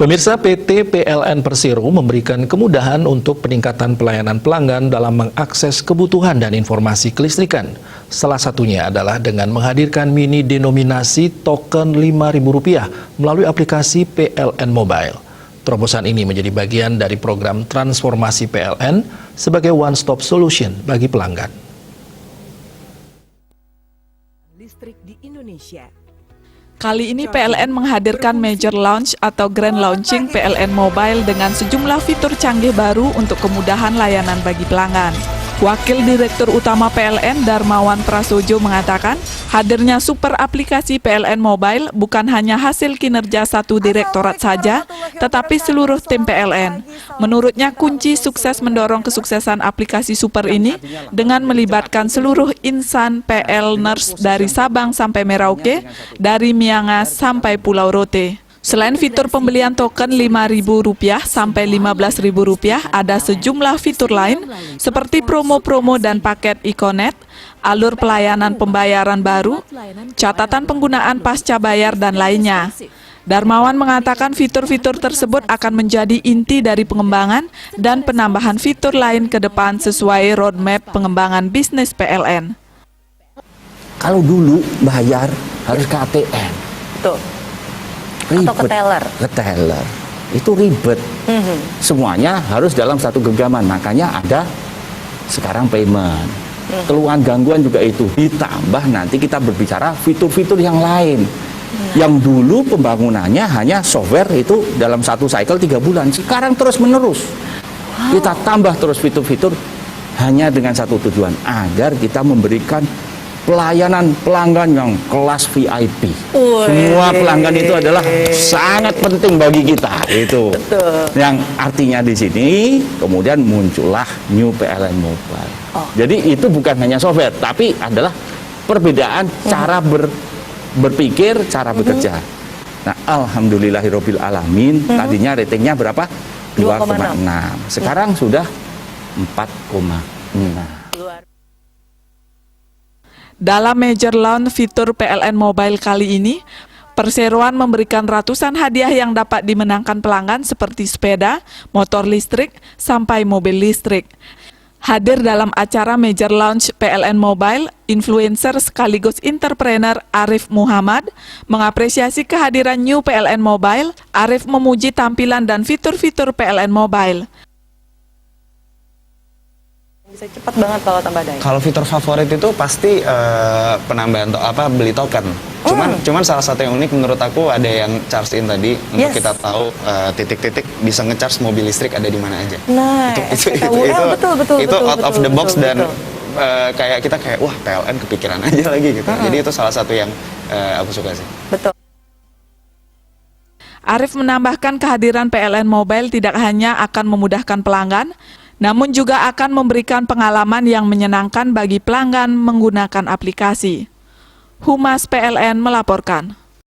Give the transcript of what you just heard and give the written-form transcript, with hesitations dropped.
Pemirsa, PT PLN Persero memberikan kemudahan untuk peningkatan pelayanan pelanggan dalam mengakses kebutuhan dan informasi kelistrikan. Salah satunya adalah dengan menghadirkan mini denominasi token Rp5.000 melalui aplikasi PLN Mobile. Terobosan ini menjadi bagian dari program transformasi PLN sebagai one-stop solution bagi pelanggan. Listrik di Indonesia. Kali ini PLN menghadirkan Major Launch atau Grand Launching PLN Mobile dengan sejumlah fitur canggih baru untuk kemudahan layanan bagi pelanggan. Wakil Direktur Utama PLN Darmawan Prasojo mengatakan, hadirnya super aplikasi PLN Mobile bukan hanya hasil kinerja satu direktorat saja, tetapi seluruh tim PLN. Menurutnya, kunci sukses mendorong kesuksesan aplikasi super ini dengan melibatkan seluruh insan PLNers dari Sabang sampai Merauke, dari Miangas sampai Pulau Rote. Selain fitur pembelian token Rp5.000 sampai Rp15.000, ada sejumlah fitur lain seperti promo-promo dan paket Econet, alur pelayanan pembayaran baru, catatan penggunaan pasca bayar, dan lainnya. Darmawan mengatakan fitur-fitur tersebut akan menjadi inti dari pengembangan dan penambahan fitur lain ke depan sesuai roadmap pengembangan bisnis PLN. Kalau dulu bayar harus ke ATM. Betul. Ribet. Atau ke teller. Ke teller. Itu ribet. Semuanya harus dalam satu genggaman. Makanya ada sekarang payment. Keluhan gangguan juga itu. Ditambah nanti kita berbicara fitur-fitur yang lain. Yang dulu pembangunannya hanya software itu dalam satu cycle 3 bulan. Sekarang terus menerus. Kita tambah terus fitur-fitur hanya dengan satu tujuan. Agar kita memberikan pelayanan pelanggan yang kelas VIP. Semua pelanggan itu adalah sangat penting bagi kita. Itu yang artinya di sini kemudian muncullah New PLN Mobile. Jadi itu bukan hanya software, tapi adalah perbedaan cara berpikir, cara bekerja. Nah, alhamdulillahirabbil alamin, tadinya ratingnya berapa? 2,6. Sekarang sudah 4,6. Dalam Major Launch fitur PLN Mobile kali ini, perseroan memberikan ratusan hadiah yang dapat dimenangkan pelanggan seperti sepeda, motor listrik, sampai mobil listrik. Hadir dalam acara Major Launch PLN Mobile, influencer sekaligus entrepreneur Arif Muhammad mengapresiasi kehadiran New PLN Mobile. Arif memuji tampilan dan fitur-fitur PLN Mobile. Bisa cepat banget kalau tambah daya. Kalau fitur favorit itu pasti penambahan beli token. Cuman salah satu yang unik menurut aku ada yang charge in tadi untuk kita tahu titik-titik bisa ngecharge mobil listrik ada di mana aja. Nah, itu out of the box dan kayak kita wah PLN kepikiran aja lagi gitu. Jadi itu salah satu yang aku suka sih. Betul. Arif menambahkan kehadiran PLN Mobile tidak hanya akan memudahkan pelanggan, namun juga akan memberikan pengalaman yang menyenangkan bagi pelanggan menggunakan aplikasi. Humas PLN melaporkan.